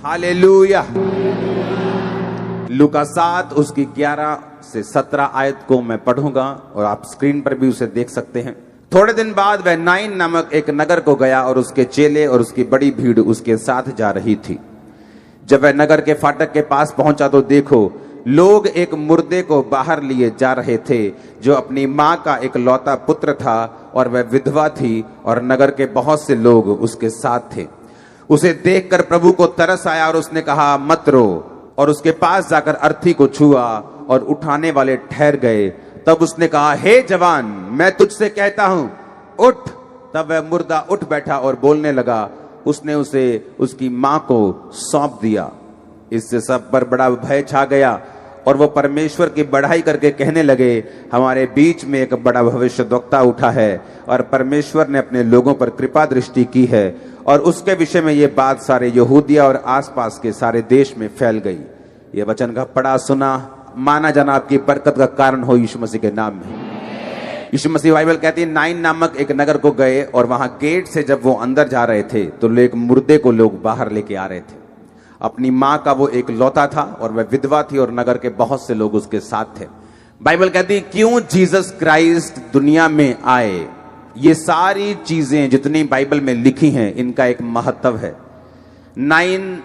Hallelujah. लूका 7 उसकी 11 से 17 आयत को मैं पढ़ूंगा और आप स्क्रीन पर भी उसे देख सकते हैं। थोड़े दिन बाद वह नाइन नामक एक नगर को गया और उसके चेले और उसकी बड़ी भीड़ उसके साथ जा रही थी। जब वह नगर के फाटक के पास पहुंचा तो देखो, लोग एक मुर्दे को बाहर लिए जा रहे थे, जो अपनी मां का एक लौता पुत्र था और वह विधवा थी, और नगर के बहुत से लोग उसके साथ थे। उसे देखकर प्रभु को तरस आया और उसने कहा, मत रो। और उसके पास जाकर अर्थी को छुआ और उठाने वाले ठहर गए। तब उसने कहा, हे जवान, मैं तुझसे कहता हूं, उठ। तब वह मुर्दा उठ बैठा और बोलने लगा। उसने उसे उसकी मां को सौंप दिया। इससे सब पर बड़ा भय छा गया और वो परमेश्वर की बढ़ाई करके कहने लगे, हमारे बीच में एक बड़ा भविष्यद्वक्ता उठा है और परमेश्वर ने अपने लोगों पर कृपा दृष्टि की है। और उसके विषय में ये बात सारे यहूदिया और आसपास के सारे देश में फैल गई। ये वचन का पढ़ा सुना माना जाना आपकी बरकत का कारण हो यीशु मसीह के नाम में। यीशु मसीह बाइबल कहती है, नाइन नामक एक नगर को गए और वहां गेट से जब वो अंदर जा रहे थे तो एक मुर्दे को लोग बाहर लेके आ रहे थे। अपनी मां का वो एक लौता था और वह विधवा थी और नगर के बहुत से लोग उसके साथ थे। बाइबल कहती है, क्यों जीसस क्राइस्ट दुनिया में आए। ये सारी चीजें जितनी बाइबल में लिखी हैं, इनका एक महत्व है। नाइन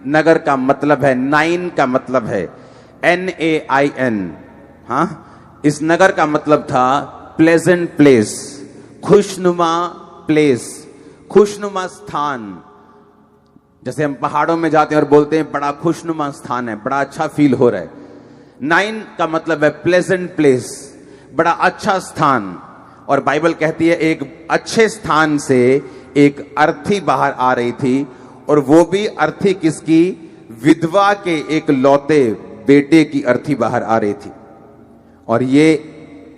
नगर का मतलब है, नाइन का मतलब है NAIN। हाँ, इस नगर का मतलब था प्लेजेंट प्लेस, खुशनुमा प्लेस, खुशनुमा स्थान। जैसे हम पहाड़ों में जाते हैं और बोलते हैं बड़ा खुशनुमा स्थान है, बड़ा अच्छा फील हो रहा है। नाइन का मतलब है प्लेजेंट प्लेस, बड़ा अच्छा स्थान। और बाइबल कहती है एक अच्छे स्थान से एक अर्थी बाहर आ रही थी, और वो भी अर्थी किसकी? विधवा के एक लौते बेटे की अर्थी बाहर आ रही थी। और ये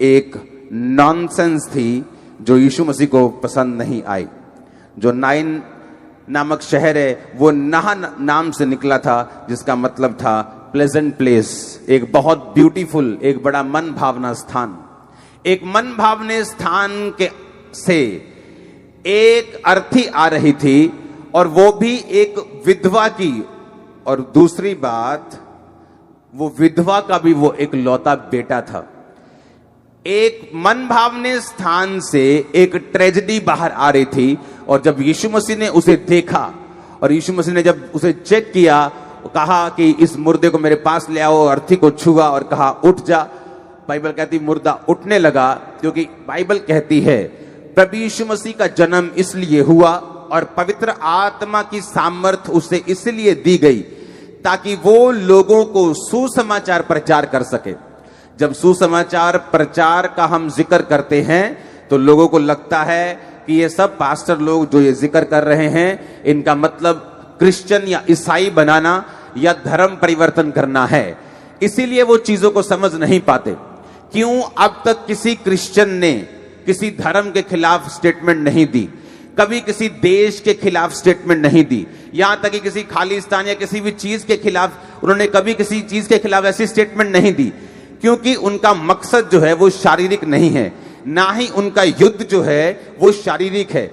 एक नॉनसेंस थी जो यीशु मसीह को पसंद नहीं आई। जो नाइन नामक शहर है वो नाह नाम से निकला था, जिसका मतलब था प्लेजेंट प्लेस, एक बहुत ब्यूटीफुल, एक बड़ा मन भावना स्थान। एक मन भावने स्थान के से एक अर्थी आ रही थी और वो भी एक विधवा की। और दूसरी बात, वो विधवा का भी वो एक लौता बेटा था। एक मन भावने स्थान से एक ट्रेजेडी बाहर आ रही थी। और जब यीशु मसीह ने उसे देखा और यीशु मसीह ने जब उसे चेक किया, कहा कि इस मुर्दे को मेरे पास ले आओ, अर्थी को छुआ और कहा, उठ जा। बाइबल कहती मुर्दा उठने लगा, क्योंकि बाइबल कहती है प्रभु यीशु मसीह का जन्म इसलिए हुआ और पवित्र आत्मा की सामर्थ उसे इसलिए दी गई ताकि वो लोगों को सुसमाचार प्रचार कर सके। जब सुसमाचार प्रचार का हम जिक्र करते हैं तो लोगों को लगता है कि ये सब पास्टर लोग जो ये जिक्र कर रहे हैं, इनका मतलब क्रिश्चियन या ईसाई बनाना या धर्म परिवर्तन करना है। इसीलिए वो चीजों को समझ नहीं पाते। क्यों अब तक किसी क्रिश्चियन ने किसी धर्म के खिलाफ स्टेटमेंट नहीं दी, कभी किसी देश के खिलाफ स्टेटमेंट नहीं दी, यहां तक कि किसी खालिस्तान या किसी भी चीज के खिलाफ उन्होंने कभी किसी चीज के खिलाफ ऐसी स्टेटमेंट नहीं दी, क्योंकि उनका मकसद जो है वो शारीरिक नहीं है, ना ही उनका युद्ध जो है वो शारीरिक है।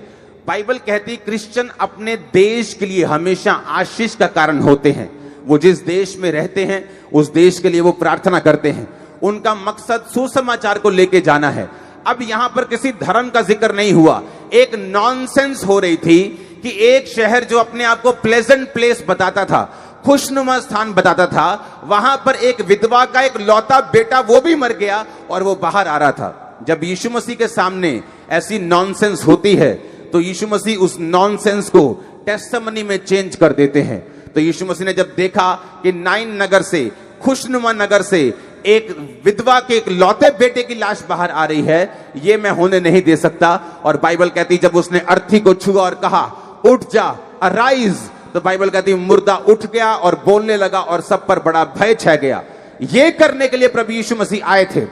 बाइबल कहती क्रिश्चियन अपने देश के लिए हमेशा आशीष का कारण होते हैं। वो जिस देश में रहते हैं उस देश के लिए वो प्रार्थना करते हैं। उनका मकसद सुसमाचार को लेके जाना है। अब यहां पर किसी धर्म का जिक्र नहीं हुआ। एक नॉनसेंस हो रही थी कि एक शहर जो अपने आप को प्लेजेंट प्लेस बताता था, खुशनुमा स्थान बताता था, वहां पर एक विधवा का एक लौता बेटा वो भी मर गया और वो बाहर आ रहा था। जब यीशु मसीह के सामने ऐसी नॉनसेंस होती है तो यीशु मसीह उस नॉनसेंस को टेस्टिमनी में चेंज कर देते हैं। तो यीशु मसीह ने जब देखा कि नाइन नगर से, खुशनुमा नगर से एक विधवा के एक लौते बेटे की लाश बाहर आ रही है, ये मैं होने नहीं दे सकता। और बाइबल कहती जब उसने अर्थी को छुआ और कहा, उठ जा, अराइज, तो बाइबल कहती मुर्दा उठ गया और बोलने लगा और सब पर बड़ा भय छा गया। ये करने के लिए प्रभु यीशु मसीह आए थे।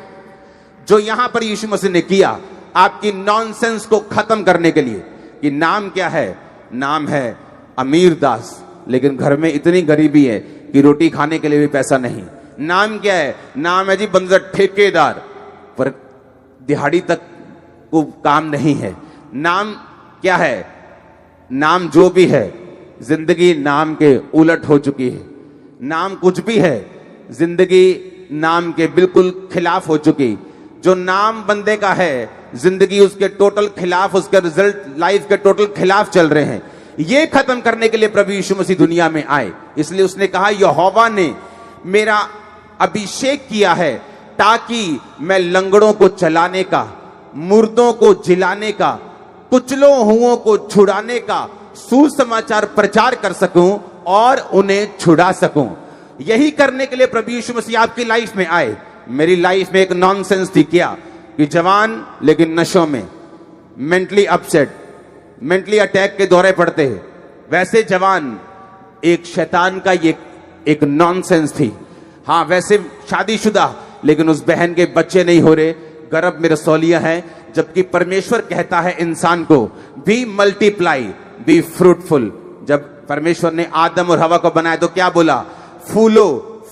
जो यहां पर यीशु मसीह ने किया, आपकी नॉनसेंस को खत्म करने के लिए। कि नाम क्या है? नाम है अमीर दास, लेकिन घर में इतनी गरीबी है कि रोटी खाने के लिए भी पैसा नहीं। नाम क्या है? नाम है जी बंदर ठेकेदार, पर दिहाड़ी तक को काम नहीं है। नाम क्या है? नाम जो भी है, जिंदगी नाम के उलट हो चुकी है। नाम कुछ भी है, जिंदगी नाम के बिल्कुल खिलाफ हो चुकी। जो नाम बंदे का है, जिंदगी उसके टोटल खिलाफ, उसके रिजल्ट लाइफ के टोटल खिलाफ चल रहे हैं। ये खत्म करने के लिए प्रभु यीशु मसीह दुनिया में आए। इसलिए उसने कहा, यहोवा ने मेरा अभिषेक किया है ताकि मैं लंगड़ों को चलाने का, मुर्दों को जिलाने का, कुचलों हुओं को छुड़ाने का सुसमाचार प्रचार कर सकूं और उन्हें छुड़ा सकूं। यही करने के लिए प्रभु यीशु मसीह आपकी लाइफ में आए। मेरी लाइफ में एक नॉनसेंस थी क्या कि जवान लेकिन नशों में, मेंटली अपसेट, मेंटली अटैक के दौरे पड़ते हैं। वैसे जवान एक शैतान का ये एक नॉनसेंस थी। हाँ, वैसे शादीशुदा लेकिन उस बहन के बच्चे नहीं हो रहे, गर्भ में रसौलियां हैं। जबकि परमेश्वर कहता है इंसान को, बी मल्टीप्लाई, बी फ्रूटफुल। जब परमेश्वर ने आदम और हवा को बनाया तो क्या बोला? फूलो,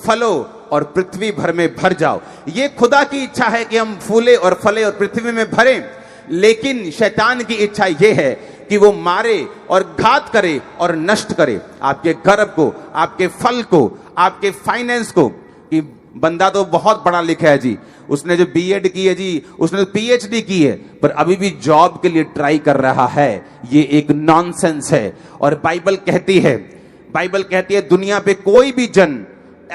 फलो और पृथ्वी भर में भर जाओ। ये खुदा की इच्छा है कि हम फूले और फले और पृथ्वी में भरें। लेकिन शैतान की इच्छा यह है कि वो मारे और घात करे और नष्ट करे आपके गर्भ को, आपके फल को, आपके फाइनेंस को। कि बंदा तो बहुत पढ़ा लिखा है जी, उसने जो बीएड की है जी, उसने तो पीएचडी की है, पर अभी भी जॉब के लिए ट्राई कर रहा है। ये एक नॉनसेंस है। और बाइबल कहती है दुनिया पे कोई भी जन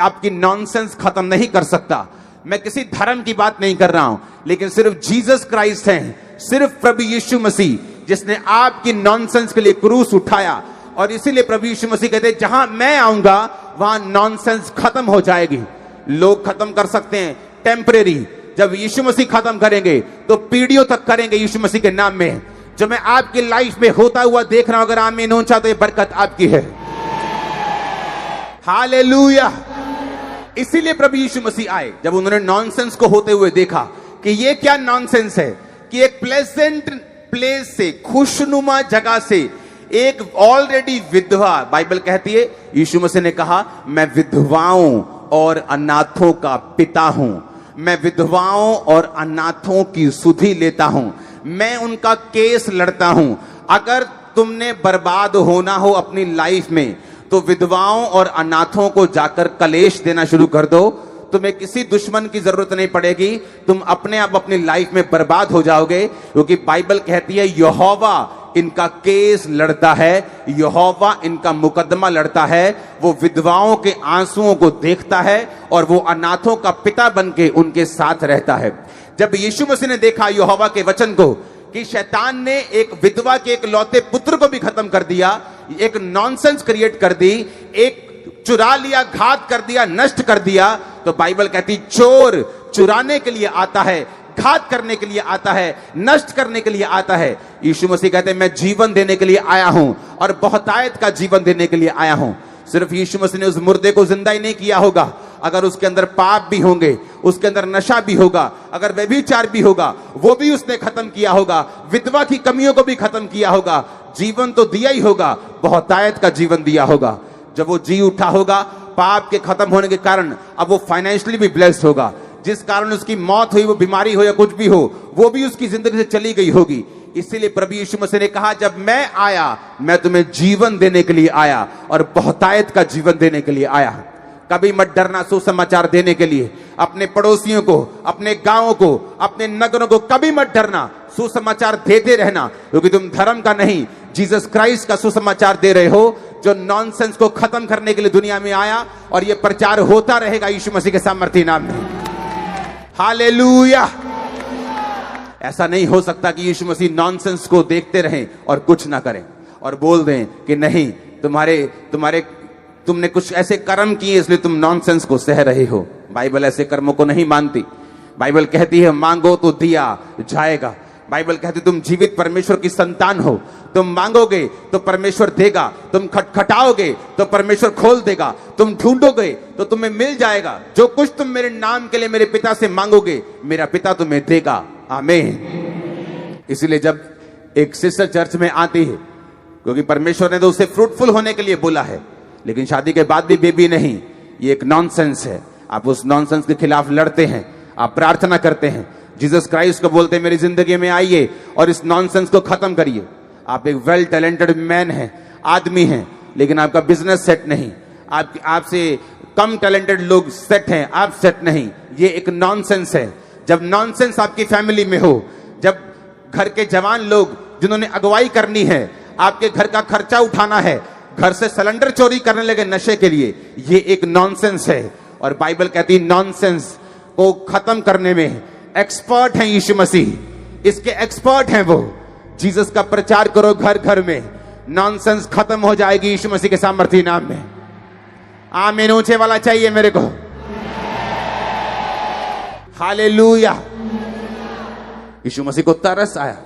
आपकी नॉनसेंस खत्म नहीं कर सकता। मैं किसी धर्म की बात नहीं कर रहा हूं, लेकिन सिर्फ जीसस क्राइस्ट है, सिर्फ प्रभु यीशु मसीह जिसने आपकी नॉनसेंस के लिए क्रूस उठाया। और इसीलिए प्रभु यीशु मसीह कहते हैं, जहां मैं आऊंगा वहां नॉनसेंस खत्म हो जाएगी। लोग खत्म कर सकते हैं टेम्परेरी, जब यीशु मसीह खत्म करेंगे तो पीढ़ियों तक करेंगे यीशु मसीह के नाम में। जो मैं आपकी लाइफ में होता हुआ देख रहा हूं, अगर आमीन ऊंचा तो ये बरकत आपकी है। हालेलुया। इसीलिए प्रभु यीशु मसीह आए। जब उन्होंने नॉनसेंस को होते हुए देखा कि ये क्या नॉनसेंस है कि एक प्लेजेंट प्लेस से, खुशनुमा जगह से एक ऑलरेडी विधवा, बाइबल कहती है यीशु मसीह ने कहा, मैं विधवाओं और अनाथों का पिता हूं। मैं विधवाओं और अनाथों की सुधि लेता हूं, मैं उनका केस लड़ता हूं। अगर तुमने बर्बाद होना हो अपनी लाइफ में तो विधवाओं और अनाथों को जाकर कलेश देना शुरू कर दो। तुम्हें किसी दुश्मन की जरूरत नहीं पड़ेगी, तुम अपने आप अपनी लाइफ में बर्बाद हो जाओगे। क्योंकि बाइबल कहती है यहोवा इनका केस लड़ता है, यहोवा इनका मुकदमा लड़ता है। वो विधवाओं के आंसुओं को देखता है और वो अनाथों का पिता बनके उनके साथ रहता है। जब यीशु मसीह ने देखा यहोवा के वचन को कि शैतान ने एक विधवा के एक लौते पुत्र को भी खत्म कर दिया, एक नॉनसेंस क्रिएट कर दी, एक चुरा लिया, घात कर दिया, नष्ट कर दिया, तो बाइबल कहती चोर चुराने के लिए आता है, घात करने के लिए आता है, नष्ट करने के लिए आता है। यीशु मसीह कहते हैं मैं जीवन देने के लिए आया हूं और बहुतायत का जीवन देने के लिए आया हूं। सिर्फ यीशु मसीह ने उस मुर्दे को जिंदा ही नहीं किया होगा, अगर उसके अंदर पाप भी होंगे, उसके अंदर नशा भी होगा, अगर व्यभिचार भी होगा, वो भी उसने खत्म किया होगा, विधवा की कमियों को भी खत्म किया होगा। जीवन तो दिया ही होगा, बहुतायत का जीवन दिया होगा। जब वो जी उठा होगा, पाप के खत्म होने के कारण अब वो फाइनेंशियली भी ब्लेस्ड होगा। जिस कारण उसकी मौत हुई, वो बीमारी हो या कुछ भी हो, वो भी उसकी जिंदगी से चली गई होगी। इसीलिए प्रभु यीशु मसीह ने कहा जब मैं आया, मैं तुम्हें जीवन देने के लिए आया और बहुतायत का जीवन देने के लिए आया। कभी मत डरना सुसमाचार देने के लिए। अपने पड़ोसियों को, अपने गांवों को, अपने नगरों को कभी मत डरना, सुसमाचार देते रहना। क्योंकि तुम धर्म का नहीं, जीसस क्राइस्ट का सुसमाचार दे रहे हो, जो नॉनसेंस को खत्म करने के लिए दुनिया में आया। और यह प्रचार होता रहेगा यीशु मसीह के सामर्थ्य नाम में। हालेलुया। ऐसा नहीं हो सकता कि यीशु मसीह नॉनसेंस को देखते रहें और कुछ ना करें और बोल दें कि नहीं, तुमने कुछ ऐसे कर्म किए इसलिए तुम नॉनसेंस को सह रहे हो। बाइबल ऐसे कर्मों को नहीं मानती। बाइबल कहती है मांगो तो दिया जाएगा। बाइबल कहती है तुम जीवित परमेश्वर की संतान हो, तुम मांगोगे तो परमेश्वर देगा, तुम खटखटाओगे तो परमेश्वर खोल देगा, तुम ढूंढोगे तो तुम्हें मिल जाएगा। जो कुछ तुम मेरे नाम के लिए मेरे पिता से मांगोगे, मेरा पिता तुम्हें देगा। आमीन। इसलिए जब एक सिस्टर चर्च में आती है, क्योंकि परमेश्वर ने तो उसे फ्रूटफुल होने के लिए बोला है, लेकिन शादी के बाद भी बेबी नहीं, ये एक नॉनसेंस है। आप उस नॉनसेंस के खिलाफ लड़ते हैं, आप प्रार्थना करते हैं, जीसस क्राइस्ट को बोलते हैं मेरी जिंदगी में आइए और इस नॉनसेंस को खत्म करिए। आप एक वेल टैलेंटेड मैन हैं, आदमी हैं, लेकिन आपका बिजनेस सेट नहीं, आपसे कम टैलेंटेड लोग सेट हैं, आप सेट नहीं, ये एक नॉनसेंस है। जब नॉनसेंस आपकी फैमिली में हो, जब घर के जवान लोग जिन्होंने अगुवाई करनी है, आपके घर का खर्चा उठाना है, घर से सिलेंडर चोरी करने लगे नशे के लिए, ये एक नॉनसेंस है। और बाइबल कहती है नॉनसेंस को खत्म करने में एक्सपर्ट हैं यीशु मसीह, इसके एक्सपर्ट हैं वो। जीसस का प्रचार करो घर घर में, नॉनसेंस खत्म हो जाएगी यीशु मसीह के सामर्थ्य नाम में। आमीन ऊंचे वाला चाहिए मेरे को। हालेलुया। यीशु मसीह को तरस आया,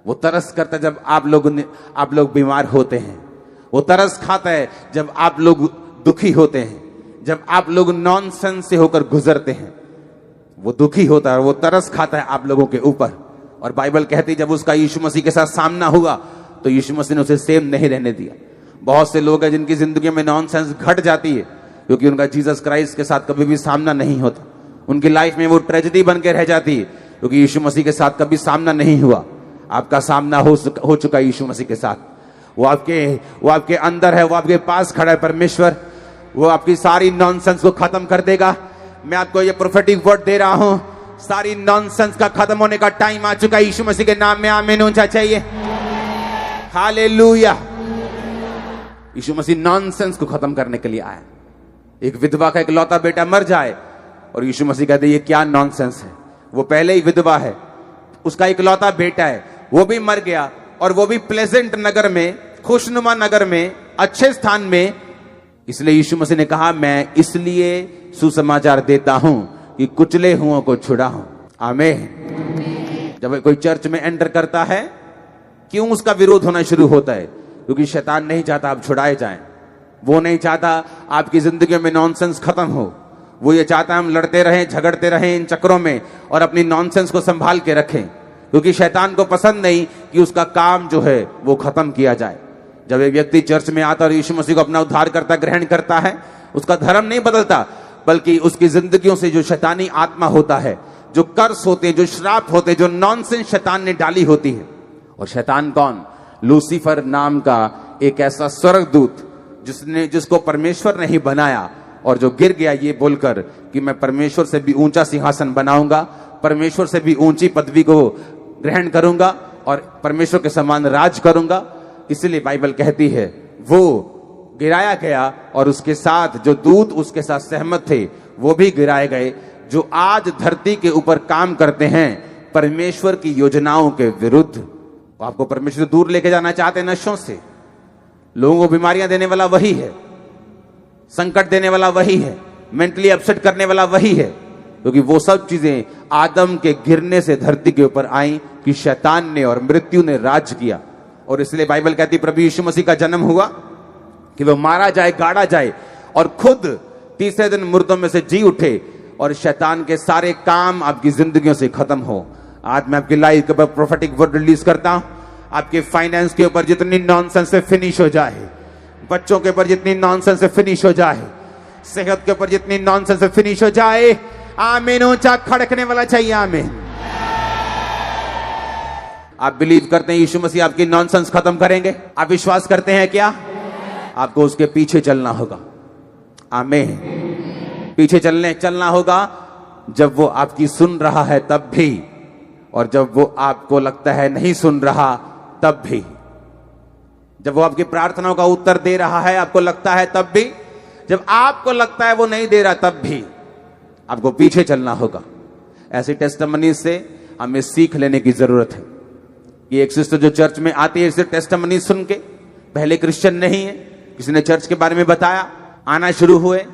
वो तरस करता है जब आप लोग बीमार होते हैं, वो तरस खाता है जब आप लोग दुखी होते हैं, जब आप लोग नॉनसेंस से होकर गुजरते हैं, वो दुखी होता है, वो तरस खाता है आप लोगों के ऊपर। और बाइबल कहती है जब उसका यीशु मसीह के साथ सामना हुआ तो यीशु मसीह ने उसे सेम नहीं रहने दिया। बहुत से लोग हैं जिनकी जिंदगी में नॉनसेंस घट जाती है क्योंकि उनका जीसस क्राइस्ट के साथ कभी भी सामना नहीं होता, उनकी लाइफ में वो ट्रेजेडी बन के रह जाती है क्योंकि यीशु मसीह के साथ कभी सामना नहीं हुआ। आपका सामना हो चुका यीशु मसीह के साथ, वो आपके अंदर है, वो आपके पास खड़ा है परमेश्वर, वो आपकी सारी नॉनसेंस को खत्म कर देगा। मैं आपको ये प्रोफेटिक वर्ड दे रहा हूं, सारी नॉनसेंस का खत्म होने का टाइम आ चुका है यीशु मसीह के नाम में। आमीन ऊंचा चाहिए। हालेलुया। यीशु मसीह नॉनसेंस को खत्म करने के लिए आया। एक विधवा का इकलौता बेटा मर जाए और यीशु मसीह कहते ये क्या नॉनसेंस है, वो पहले ही विधवा है, उसका इकलौता बेटा है, वो भी मर गया और वो भी प्लेजेंट नगर में, खुशनुमा नगर में, अच्छे स्थान में। इसलिए यीशु मसीह ने कहा मैं इसलिए सुसमाचार देता हूं कि कुचले हुओं को छुड़ाऊं। आमीन। जब कोई चर्च में एंटर करता है क्यों उसका विरोध होना शुरू होता है? क्योंकि शैतान नहीं चाहता आप छुड़ाए जाएं, वो नहीं चाहता आपकी जिंदगी में नॉनसेंस खत्म हो, वो ये चाहता है हम लड़ते रहें, झगड़ते रहें इन चक्रों में और अपनी नॉनसेंस को संभाल के रखें, क्योंकि शैतान को पसंद नहीं कि उसका काम जो है वो खत्म किया जाए। जब एक व्यक्ति चर्च में आता और यीशु मसीह को अपना उद्धारकर्ता ग्रहण करता है, उसका धर्म नहीं बदलता, बल्कि उसकी जिंदगियों से जो शैतानी आत्मा होता है, जो कर्स होते हैं, जो श्राप होते हैं, जो नॉनसेंस शैतान ने डाली होती है। और शैतान कौन? लूसीफर नाम का एक ऐसा स्वर्गदूत जिसको परमेश्वर ने ही बनाया और जो गिर गया ये बोलकर कि मैं परमेश्वर से भी ऊंचा सिंहासन बनाऊंगा, परमेश्वर से भी ऊंची पदवी को ग्रहण करूंगा और परमेश्वर के समान राज करूंगा। इसलिए बाइबल कहती है वो गिराया गया और उसके साथ जो दूत उसके साथ सहमत थे वो भी गिराए गए, जो आज धरती के ऊपर काम करते हैं परमेश्वर की योजनाओं के विरुद्ध। आपको परमेश्वर से दूर लेके जाना चाहते हैं नशों से, लोगों को बीमारियां देने वाला वही है, संकट देने वाला वही है, मेंटली अपसेट करने वाला वही है, क्योंकि वो सब चीजें आदम के गिरने से धरती के ऊपर आई कि शैतान ने और मृत्यु ने राज किया। और इसलिए बाइबल कहती है प्रभु यीशु मसीह का जन्म हुआ कि वो मारा जाए, गाड़ा जाए और खुद तीसरे दिन मुर्दों में से जी उठे और शैतान के सारे काम आपकी जिंदगियों से खत्म हो। आज मैं आपकी लाइफ के ऊपर प्रोफेटिक वर्ड रिलीज करता हूं, आपके फाइनेंस के ऊपर जितनी नॉनसेंस से फिनिश हो जाए, बच्चों के ऊपर जितनी नॉनसेंस से फिनिश हो जाए, सेहत के ऊपर जितनी नॉनसेंस से फिनिश हो जाए। आमीन ऊंचा खड़कने वाला चाहिए। आमीन। आप बिलीव करते हैं यीशु मसीह आपकी नॉनसेंस खत्म करेंगे? आप विश्वास करते हैं क्या? आपको उसके पीछे चलना होगा। आमीन। पीछे चलना होगा जब वो आपकी सुन रहा है तब भी, और जब वो आपको लगता है नहीं सुन रहा तब भी, जब वो आपकी प्रार्थनाओं का उत्तर दे रहा है आपको लगता है तब भी, जब आपको लगता है वो नहीं दे रहा तब भी आपको पीछे चलना होगा। ऐसी टेस्टिमनी से हमें सीख लेने की जरूरत है। ये एक सिस्टर जो चर्च में आती है इसे टेस्टिमनी सुन के, पहले क्रिश्चियन नहीं है, किसी ने चर्च के बारे में बताया, आना शुरू हुए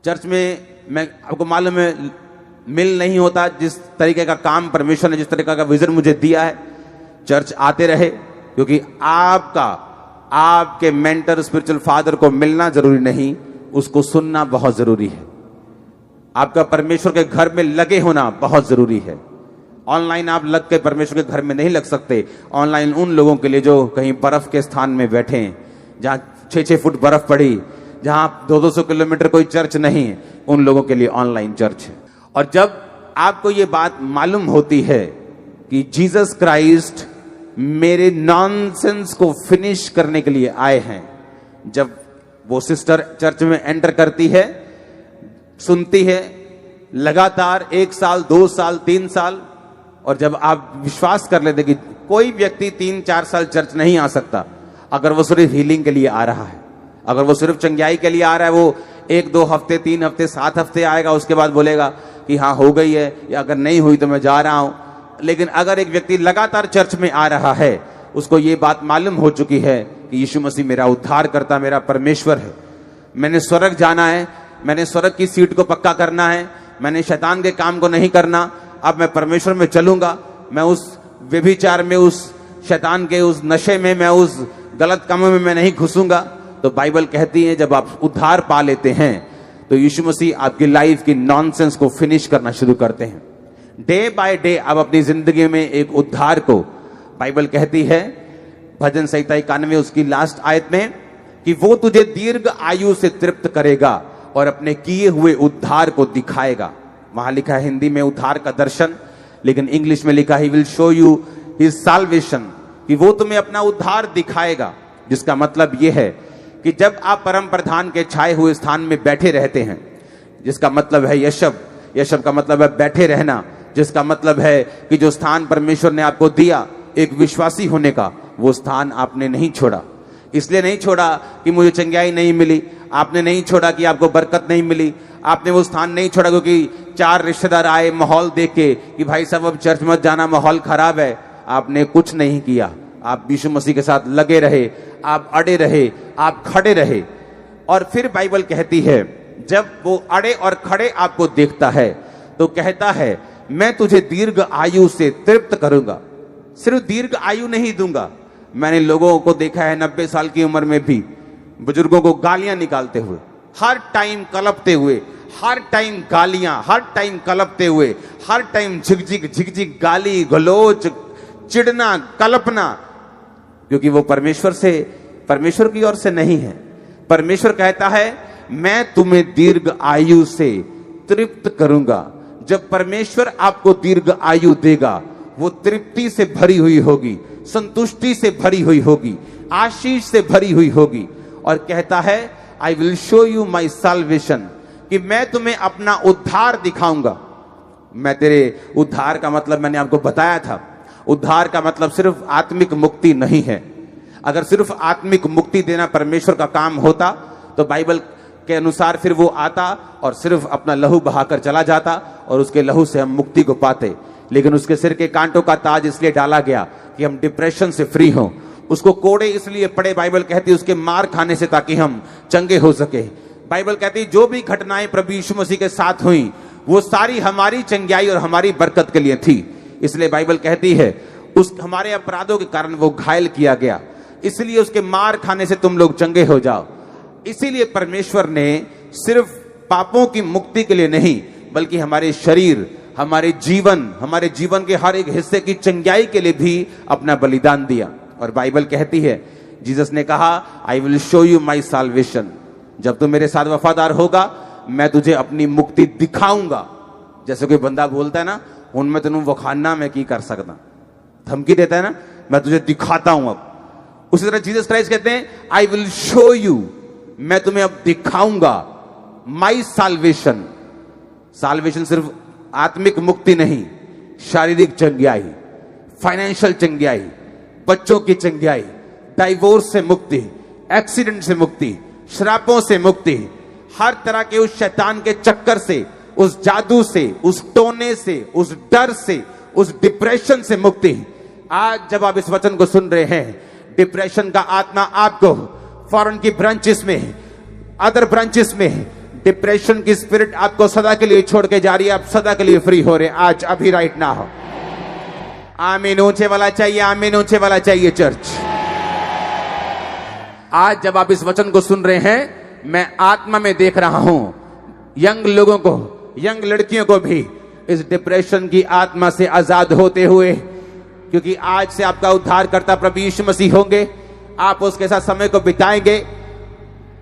चर्च में। मैं आपको मालूम है मिल नहीं होता जिस तरीके का काम परमेश्वर ने, जिस तरीके का विजन मुझे दिया है, चर्च आते रहे, क्योंकि आपके मेंटर स्पिरिचुअल फादर को मिलना जरूरी नहीं, उसको सुनना बहुत जरूरी है। आपका परमेश्वर के घर में लगे होना बहुत जरूरी है। ऑनलाइन आप लग के परमेश्वर के घर में नहीं लग सकते। ऑनलाइन उन लोगों के लिए जो कहीं बर्फ के स्थान में बैठे हैं, जहां 6-6 फुट बर्फ पड़ी, जहां 200-200 किलोमीटर कोई चर्च नहीं है, उन लोगों के लिए ऑनलाइन चर्च है। और जब आपको ये बात मालूम होती है कि जीसस क्राइस्ट मेरे नॉनसेंस को फिनिश करने के लिए आए हैं, जब वो सिस्टर चर्च में एंटर करती है, सुनती है लगातार 1 साल, 2 साल, 3 साल, और जब आप विश्वास कर लेते कि कोई व्यक्ति 3-4 साल चर्च नहीं आ सकता अगर वो सिर्फ हीलिंग के लिए आ रहा है, अगर वो सिर्फ चंगाई के लिए आ रहा है, वो 1-2 हफ्ते, 3 हफ्ते, 7 हफ्ते आएगा, उसके बाद बोलेगा कि हाँ हो गई है, या अगर नहीं हुई तो मैं जा रहा हूं। लेकिन अगर एक व्यक्ति लगातार चर्च में आ रहा है, उसको ये बात मालूम हो चुकी है कि यीशु मसीह मेरा उद्धार करता, मेरा परमेश्वर है, मैंने स्वर्ग जाना है, मैंने स्वर्ग की सीट को पक्का करना है, मैंने शैतान के काम को नहीं करना, अब मैं परमेश्वर में चलूंगा, मैं उस व्यभिचार में, उस शैतान के उस नशे में, मैं उस गलत कामों में मैं नहीं घुसूंगा। तो बाइबल कहती है जब आप उद्धार पा लेते हैं तो यीशु मसीह आपकी लाइफ की नॉनसेंस को फिनिश करना शुरू करते हैं। डे बाय डे आप अपनी जिंदगी में एक उद्धार को, बाइबल कहती है भजन संहिता 91 उसकी लास्ट आयत में कि वो तुझे दीर्घ आयु से तृप्त करेगा और अपने किए हुए उद्धार को दिखाएगा। वहां लिखा है हिंदी में उद्धार का दर्शन, लेकिन इंग्लिश में लिखा he will show you his salvation, कि वो तुम्हें अपना उद्धार दिखाएगा। जिसका मतलब यह है कि जब आप परम प्रधान के छाए हुए स्थान में बैठे रहते हैं, जिसका मतलब है यशब, यशब का मतलब है बैठे रहना, जिसका मतलब है कि जो स्थान परमेश्वर ने आपको दिया एक विश्वासी होने का, वो स्थान आपने नहीं छोड़ा। इसलिए नहीं छोड़ा कि मुझे चंगाई नहीं मिली, आपने नहीं छोड़ा कि आपको बरकत नहीं मिली, आपने वो स्थान नहीं छोड़ा क्योंकि 4 रिश्तेदार आए माहौल देख के कि भाई साहब अब चर्च मत जाना, माहौल खराब है। आपने कुछ नहीं किया, आप यीशु मसीह के साथ लगे रहे, आप अड़े रहे, आप खड़े रहे। और फिर बाइबल कहती है जब वो अड़े और खड़े आपको देखता है तो कहता है मैं तुझे दीर्घ आयु से तृप्त करूंगा। सिर्फ दीर्घ आयु नहीं दूंगा, मैंने लोगों को देखा है 90 साल की उम्र में भी बुजुर्गों को गालियां निकालते हुए, हर टाइम कलपते हुए, हर टाइम गालियां, हर टाइम कलपते हुए, हर टाइम झिकझिक झिकझिक, गाली गलोच, चिढ़ना, कल्पना, क्योंकि वो परमेश्वर की ओर से नहीं है। परमेश्वर कहता है मैं तुम्हें दीर्घ आयु से तृप्त करूंगा। जब परमेश्वर आपको दीर्घ आयु देगा, वो तृप्ति से भरी हुई होगी, संतुष्टि से भरी हुई होगी, आशीष से भरी हुई होगी। और कहता है I will show you my salvation, कि मैं तुम्हें अपना उद्धार दिखाऊंगा। मैं तेरे उद्धार का मतलब मैंने आपको बताया था, उद्धार का मतलब सिर्फ आत्मिक मुक्ति नहीं है। अगर सिर्फ आत्मिक मुक्ति देना परमेश्वर का काम होता तो बाइबल के अनुसार फिर वो आता और सिर्फ अपना लहू बहाकर चला जाता और उसके लहू से हम मुक्ति को पाते। लेकिन उसके सिर के कांटों का ताज इसलिए डाला गया कि हम डिप्रेशन से फ्री हों, उसको कोड़े इसलिए पड़े, बाइबल कहती है उसके मार खाने से, ताकि हम चंगे हो सके। बाइबल कहती है जो भी घटनाएं प्रभु यीशु मसीह के साथ हुई वो सारी हमारी चंगाई और हमारी बरकत के लिए थी। इसलिए बाइबल कहती है उस हमारे अपराधों के कारण वो घायल किया गया, इसलिए उसके मार खाने से तुम लोग चंगे हो जाओ। इसीलिए परमेश्वर ने सिर्फ पापों की मुक्ति के लिए नहीं, बल्कि हमारे शरीर, हमारे जीवन के हर एक हिस्से की चंगाई के लिए भी अपना बलिदान दिया। और बाइबल कहती है जीसस ने कहा I will show you my salvation, जब तू मेरे साथ वफादार होगा मैं तुझे अपनी मुक्ति दिखाऊंगा। जैसे कोई बंदा बोलता है ना उनमें तेन वखाना मैं की कर सकता, धमकी देता है ना, मैं तुझे दिखाता हूं अब। उसी तरह जीसस क्राइस्ट कहते हैं आई विल शो यू, मैं तुम्हें अब दिखाऊंगा माई साल्वेशन। साल्वेशन सिर्फ आत्मिक मुक्ति नहीं, शारीरिक चंगाई, फाइनेंशियल चंगाई, बच्चों की चंगाई, डाइवोर्स से मुक्ति, एक्सीडेंट से मुक्ति, श्रापों से मुक्ति, हर तरह के उस शैतान के चक्कर से, उस जादू से, उस टोने से, उस डर से, उस डिप्रेशन से मुक्ति। आज जब आप इस वचन को सुन रहे हैं, डिप्रेशन का आत्मा आपको फॉरेन की ब्रांचेस में, अदर ब्रांचेस में डिप्रेशन की स्पिरिट आपको सदा के लिए छोड़ के जा रही है, आप सदा के लिए फ्री हो रहे हैं आज, अभी राइट ना हो। आमीन ऊंचे वाला चाहिए, आमीन ऊंचे वाला चाहिए चर्च। आज जब आप इस वचन को सुन रहे हैं, मैं आत्मा में देख रहा हूं यंग लोगों को, यंग लड़कियों को भी इस डिप्रेशन की आत्मा से आजाद होते हुए, क्योंकि आज से आपका उद्धार करता प्रभु यीशु मसीह होंगे। आप उसके साथ समय को बिताएंगे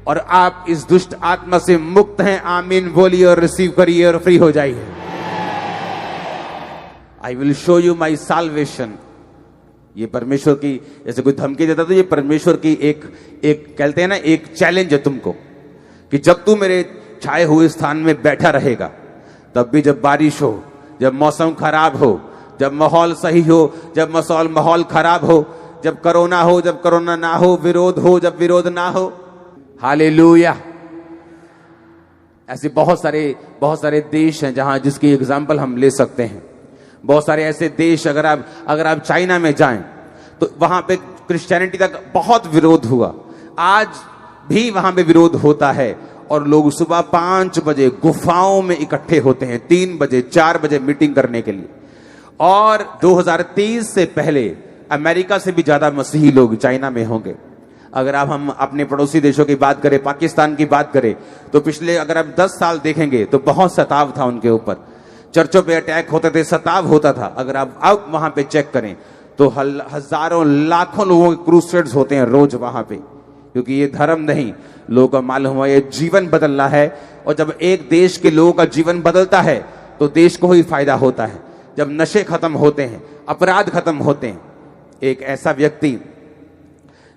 और आप इस दुष्ट आत्मा से मुक्त हैं। आमीन बोलिए और रिसीव करिए और फ्री हो जाइए। I will show you my salvation. ये परमेश्वर की, जैसे कोई धमकी देता तो ये परमेश्वर की एक कहते हैं ना, एक चैलेंज है तुमको, कि जब तू मेरे छाए हुए स्थान में बैठा रहेगा, तब भी जब बारिश हो, जब मौसम खराब हो, जब माहौल सही हो, जब माहौल खराब हो, जब कोरोना हो, जब कोरोना ना हो, विरोध हो, जब विरोध ना हो। हालेलुया। ऐसे बहुत सारे देश हैं जहां जिसकी एग्जाम्पल हम ले सकते हैं। बहुत सारे ऐसे देश, अगर आप चाइना में जाएं तो वहां पे क्रिश्चियनिटी तक बहुत विरोध हुआ, आज भी वहां पे विरोध होता है, और लोग सुबह 5 बजे गुफाओं में इकट्ठे होते हैं, 3 बजे 4 बजे मीटिंग करने के लिए। और 2030 से पहले अमेरिका से भी ज्यादा मसीही लोग चाइना में होंगे। अगर हम अपने पड़ोसी देशों की बात करें, पाकिस्तान की बात करें, तो पिछले अगर आप 10 साल देखेंगे तो बहुत सताव था उनके ऊपर, चर्चों पे अटैक होते थे, सताव होता था। अगर आप अब वहां पे चेक करें तो हजारों लाखों लोगों के क्रूसेड्स होते हैं रोज वहां पे, क्योंकि ये धर्म नहीं, लोगों को मालूम हुआ ये जीवन बदलना है। और जब एक देश के लोगों का जीवन बदलता है तो देश को ही फायदा होता है। जब नशे खत्म होते हैं, अपराध खत्म होते हैं। एक ऐसा व्यक्ति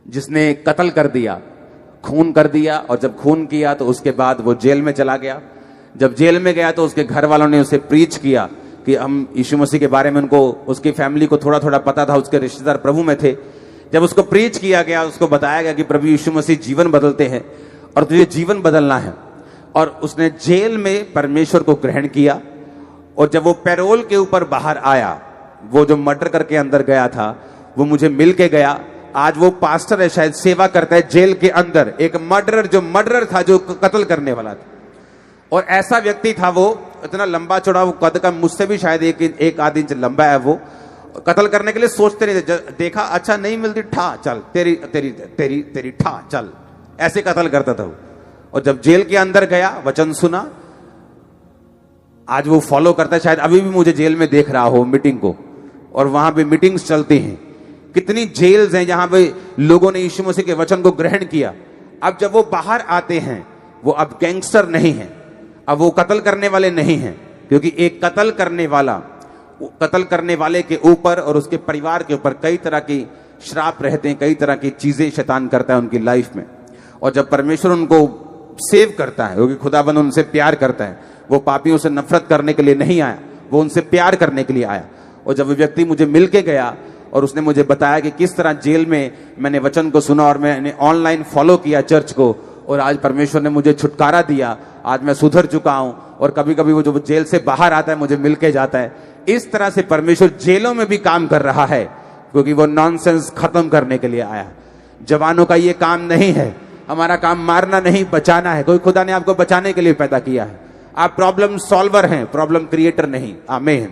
जिसने कत्ल कर दिया, खून कर दिया, और जब खून किया तो उसके बाद वो जेल में चला गया। जब जेल में गया तो उसके घर वालों ने उसे प्रीच किया कि हम यीशु मसीह के बारे में, उनको, उसकी फैमिली को थोड़ा थोड़ा पता था, उसके रिश्तेदार प्रभु में थे। जब उसको प्रीच किया गया, उसको बताया गया कि प्रभु यीशु मसीह जीवन बदलते हैं और तुझे जीवन बदलना है, और उसने जेल में परमेश्वर को ग्रहण किया। और जब वो पैरोल के ऊपर बाहर आया, वो जो मर्डर करके अंदर गया था वो मुझे मिल के गया। आज वो पास्टर है, शायद सेवा करता है जेल के अंदर। एक मर्डरर था, जो कत्ल करने वाला था। और ऐसा व्यक्ति था, वो इतना लंबा चौड़ा, वो कद का मुझसे भी शायद एक आध इंच लंबा है। वो कत्ल करने के लिए सोचते रहे, देखा अच्छा नहीं मिलती, ठा चल, तेरी तेरी तेरी तेरी ठा चल, ऐसे कत्ल करता था वो। और जब जेल के अंदर गया, वचन सुना, आज वो फॉलो करता है। शायद अभी भी मुझे जेल में देख रहा हो मीटिंग को, और वहां पे मीटिंग्स चलती हैं। कितनी जेल्स हैं जहां पे लोगों ने यीशु मसीह के वचन को ग्रहण किया। अब जब वो बाहर आते हैं, वो अब गैंगस्टर नहीं है, अब वो कत्ल करने वाले नहीं हैं, क्योंकि एक कत्ल करने वाले के ऊपर और उसके परिवार के ऊपर कई तरह की श्राप रहते हैं, कई तरह की चीजें शैतान करता है उनकी लाइफ में। और जब परमेश्वर उनको सेव करता है, क्योंकि खुदाबंद उनसे प्यार करता है, वो पापियों से नफरत करने के लिए नहीं आया, वो उनसे प्यार करने के लिए आया। और जब वो व्यक्ति मुझे मिल के गया और उसने मुझे बताया कि किस तरह जेल में मैंने वचन को सुना और मैंने ऑनलाइन फॉलो किया चर्च को, और आज परमेश्वर ने मुझे छुटकारा दिया, आज मैं सुधर चुका हूं, और कभी कभी वो जो जेल से बाहर आता है मुझे मिल के जाता है। इस तरह से परमेश्वर जेलों में भी काम कर रहा है, क्योंकि वो नॉनसेंस खत्म करने के लिए आया। जवानों का ये काम नहीं है, हमारा काम मारना नहीं, बचाना है। कोई खुदा ने आपको बचाने के लिए पैदा किया है। आप प्रॉब्लम सॉल्वर हैं, प्रॉब्लम क्रिएटर नहीं। आमीन।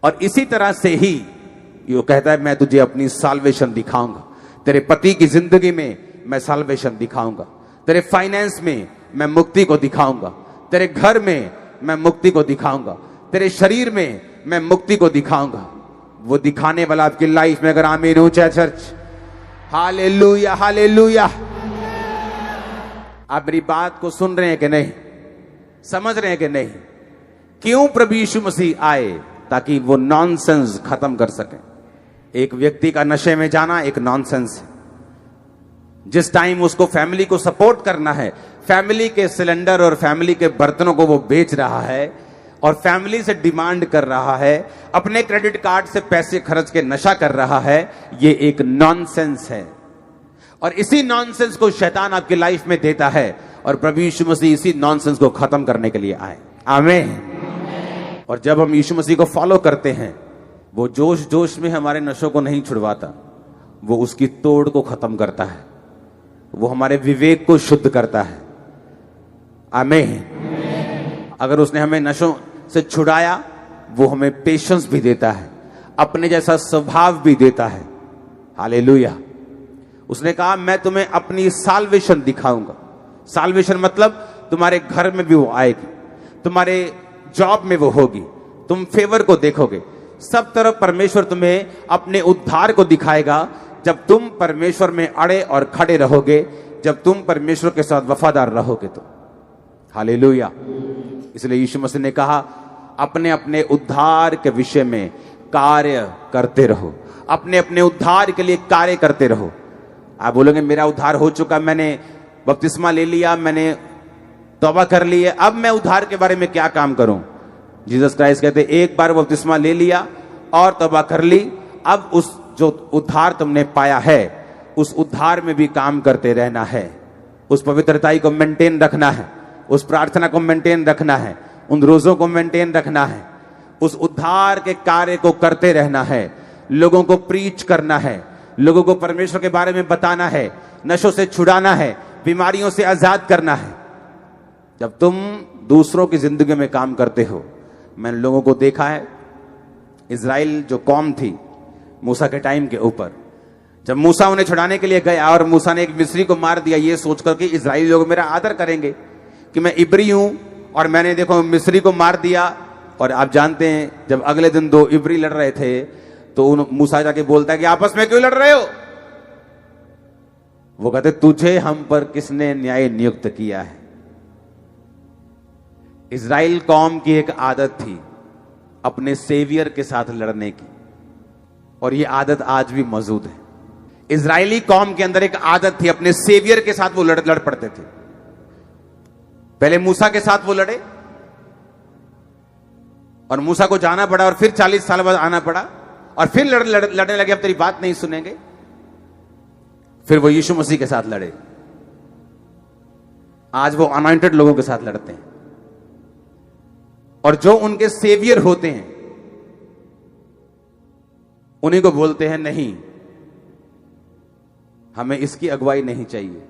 और इसी तरह से ही यो कहता है, मैं तुझे अपनी साल्वेशन दिखाऊंगा। तेरे पति की जिंदगी में मैं साल्वेशन दिखाऊंगा, तेरे फाइनेंस में मैं मुक्ति को दिखाऊंगा, तेरे घर में मैं मुक्ति को दिखाऊंगा, तेरे शरीर में मैं मुक्ति को दिखाऊंगा। वो दिखाने वाला आपकी लाइफ में, अगर आमीन हो चाहे चर्च। Hallelujah, hallelujah. आप मेरी बात को सुन रहे हैं कि नहीं, समझ रहे हैं कि नहीं? क्यों प्रभु यीशु मसीह आए? ताकि वो नॉनसेंस खत्म कर सके। एक व्यक्ति का नशे में जाना एक नॉनसेंस है। जिस टाइम उसको फैमिली को सपोर्ट करना है, फैमिली के सिलेंडर और फैमिली के बर्तनों को वो बेच रहा है और फैमिली से डिमांड कर रहा है, अपने क्रेडिट कार्ड से पैसे खर्च के नशा कर रहा है, ये एक नॉनसेंस है। और इसी नॉनसेंस को शैतान आपकी लाइफ में देता है, और प्रभु यीशु मसीह इसी नॉनसेंस को खत्म करने के लिए आए। आमीन। और जब हम यीशु मसीह को फॉलो करते हैं, वो जोश जोश में हमारे नशों को नहीं छुड़वाता, वो उसकी तोड़ को खत्म करता है, वो हमारे विवेक को शुद्ध करता है। आमीन। अगर उसने हमें नशों से छुड़ाया, वो हमें पेशेंस भी देता है, अपने जैसा स्वभाव भी देता है। हालेलुया। उसने कहा, मैं तुम्हें अपनी साल्वेशन दिखाऊंगा। साल्वेशन मतलब तुम्हारे घर में भी वो आएगी, तुम्हारे जॉब में वो होगी, तुम फेवर को देखोगे, सब तरफ परमेश्वर तुम्हें अपने उद्धार को दिखाएगा, जब तुम परमेश्वर में अड़े और खड़े रहोगे, जब तुम परमेश्वर के साथ वफादार रहोगे तो। हालेलुया। इसलिए यीशु मसीह ने कहा, अपने अपने उद्धार के विषय में कार्य करते रहो, अपने अपने उद्धार के लिए कार्य करते रहो। आप बोलोगे मेरा उद्धार हो चुका, मैंने बपतिस्मा ले लिया, मैंने तौबा कर ली है, अब मैं उद्धार के बारे में क्या काम करूं? जीसस क्राइस्ट कहते एक बार बपतिस्मा ले लिया और तौबा कर ली, अब उस जो उद्धार तुमने पाया है उस उद्धार में भी काम करते रहना है, उस पवित्रताई को मेंटेन रखना है, उस प्रार्थना को मेंटेन रखना है, उन रोजों को मेंटेन रखना है, उस उद्धार के कार्य को करते रहना है, लोगों को प्रीच करना है, लोगों को परमेश्वर के बारे में बताना है, नशों से छुड़ाना है, बीमारियों से आजाद करना है। जब तुम दूसरों की जिंदगी में काम करते हो, मैंने लोगों को देखा है, इजराइल जो कौम थी मूसा के टाइम के ऊपर, जब मूसा उन्हें छुड़ाने के लिए गया और मूसा ने एक मिस्री को मार दिया ये सोचकर कि इजराइली लोग मेरा आदर करेंगे कि मैं इब्री हूं और मैंने देखो मिस्री को मार दिया। और आप जानते हैं जब अगले दिन दो इब्री लड़ रहे थे तो मूसा जाके बोलता है कि आपस में क्यों लड़ रहे हो? वो कहते तुझे हम पर किसने न्याय नियुक्त किया है? इजराइल कौम की एक आदत थी अपने सेवियर के साथ लड़ने की, और ये आदत आज भी मौजूद है। इजरायली कौम के अंदर एक आदत थी, अपने सेवियर के साथ वो लड़ पड़ते थे। पहले मूसा के साथ वो लड़े और मूसा को जाना पड़ा और फिर 40 साल बाद आना पड़ा और फिर लड़ने लगे, अब तेरी बात नहीं सुनेंगे। फिर वो यीशु मसीह के साथ लड़े। आज वो अनॉइंटेड लोगों के साथ लड़ते हैं और जो उनके सेवियर होते हैं उन्हीं को बोलते हैं नहीं, हमें इसकी अगुवाई नहीं चाहिए।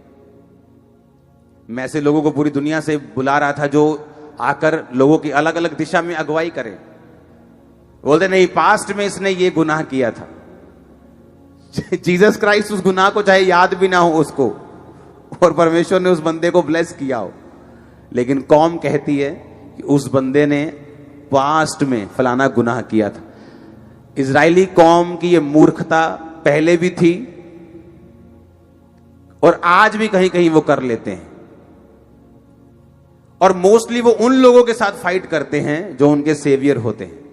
मैं ऐसे लोगों को पूरी दुनिया से बुला रहा था जो आकर लोगों की अलग अलग दिशा में अगुवाई करें। बोलते नहीं, पास्ट में इसने ये गुनाह किया था। जीसस क्राइस्ट उस गुनाह को चाहे याद भी ना हो उसको, और परमेश्वर ने उस बंदे को ब्लेस किया हो, लेकिन कौम कहती है कि उस बंदे ने पास्ट में फलाना गुनाह किया था। इजरायली कौम की ये मूर्खता पहले भी थी और आज भी कहीं कहीं वो कर लेते हैं, और मोस्टली वो उन लोगों के साथ फाइट करते हैं जो उनके सेवियर होते हैं।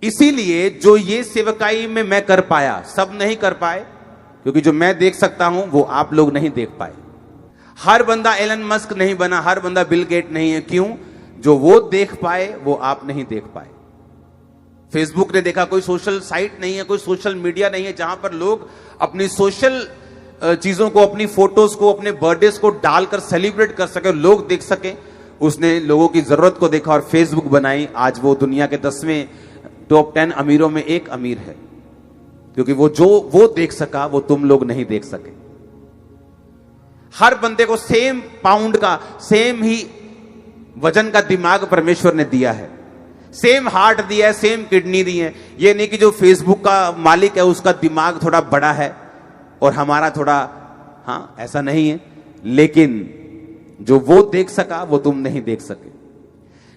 इसीलिए जो ये सेवकाई में मैं कर पाया सब नहीं कर पाए, क्योंकि जो मैं देख सकता हूं वो आप लोग नहीं देख पाए। हर बंदा एलन मस्क नहीं बना, हर बंदा बिल गेट नहीं है। क्यों? जो वो देख पाए वो आप नहीं देख पाए। फेसबुक ने देखा, कोई सोशल साइट नहीं है, कोई सोशल मीडिया नहीं है जहां पर लोग अपनी सोशल चीजों को, अपनी फोटोज को, अपने बर्थडेज को डालकर सेलिब्रेट कर सके, लोग देख सके। उसने लोगों की जरूरत को देखा और फेसबुक बनाई। आज वो दुनिया के 10वें टॉप 10 अमीरों में एक अमीर है, क्योंकि वो देख सका वो तुम लोग नहीं देख सके। हर बंदे को सेम पाउंड का, सेम ही वजन का दिमाग परमेश्वर ने दिया है, सेम हार्ट दिया है, सेम किडनी दी है। ये नहीं कि जो फेसबुक का मालिक है उसका दिमाग थोड़ा बड़ा है और हमारा थोड़ा, हाँ, ऐसा नहीं है। लेकिन जो वो देख सका वो तुम नहीं देख सके।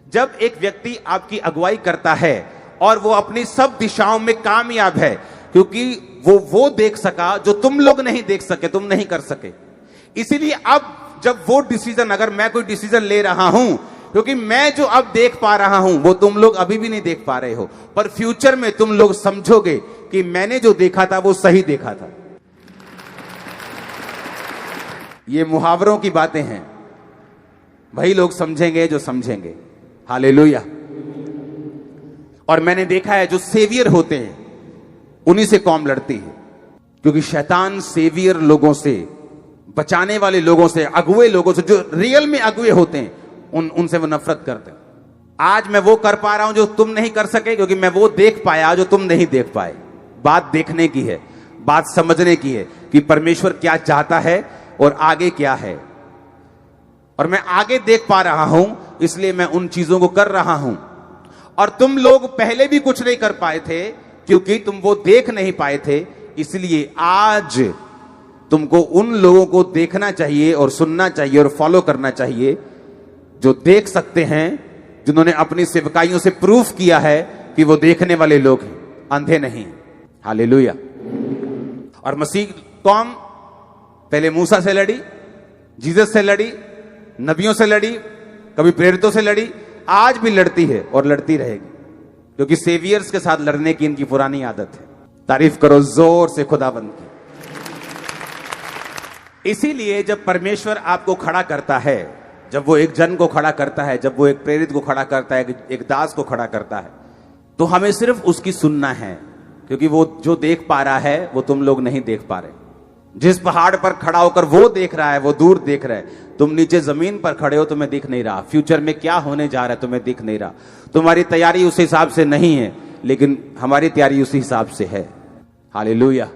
जब एक व्यक्ति आपकी अगुवाई करता है और वो अपनी सब दिशाओं में कामयाब है, क्योंकि वो देख सका जो तुम लोग नहीं देख सके, तुम नहीं कर सके। इसीलिए अब जब वो डिसीजन, अगर मैं कोई डिसीजन ले रहा हूं, क्योंकि मैं जो अब देख पा रहा हूं वो तुम लोग अभी भी नहीं देख पा रहे हो, पर फ्यूचर में तुम लोग समझोगे कि मैंने जो देखा था वो सही देखा था। ये मुहावरों की बातें हैं, वही लोग समझेंगे जो समझेंगे। हालेलुया। और मैंने देखा है जो सेवियर होते हैं उन्हीं से कौम लड़ती है, क्योंकि शैतान सेवियर लोगों से, बचाने वाले लोगों से, अगुए लोगों से, जो रियल में अगुए होते हैं उनसे वो नफरत करते हैं। आज मैं वो कर पा रहा हूं जो तुम नहीं कर सके, क्योंकि मैं वो देख पाया जो तुम नहीं देख पाए। बात देखने की है, बात समझने की है कि परमेश्वर क्या चाहता है और आगे क्या है। और मैं आगे देख पा रहा हूं, इसलिए मैं उन चीजों को कर रहा हूं। और तुम लोग पहले भी कुछ नहीं कर पाए थे क्योंकि तुम वो देख नहीं पाए थे। इसलिए आज तुमको उन लोगों को देखना चाहिए और सुनना चाहिए और फॉलो करना चाहिए जो देख सकते हैं, जिन्होंने अपनी सेवकाइयों से प्रूफ किया है कि वो देखने वाले लोग हैं, अंधे नहीं। हालेलुया। और मसीह कौम पहले मूसा से लड़ी, जीसस से लड़ी, नबियों से लड़ी, कभी प्रेरितों से लड़ी, आज भी लड़ती है और लड़ती रहेगी, क्योंकि सेवियर्स के साथ लड़ने की इनकी पुरानी आदत है। तारीफ करो जोर से खुदाबंद की। इसीलिए जब परमेश्वर आपको खड़ा करता है, जब वो एक जन को खड़ा करता है, जब वो एक प्रेरित को खड़ा करता है, एक दास को खड़ा करता है, तो हमें सिर्फ उसकी सुनना है, क्योंकि वो जो देख पा रहा है वो तुम लोग नहीं देख पा रहे। जिस पहाड़ पर खड़ा होकर वो देख रहा है, वो दूर देख रहा है, तुम नीचे जमीन पर खड़े हो, तुम्हें दिख नहीं रहा। फ्यूचर में क्या होने जा रहा है तुम्हें दिख नहीं रहा। तुम्हारी तैयारी उस हिसाब से नहीं है, लेकिन हमारी तैयारी उसी हिसाब से है। हालेलुया।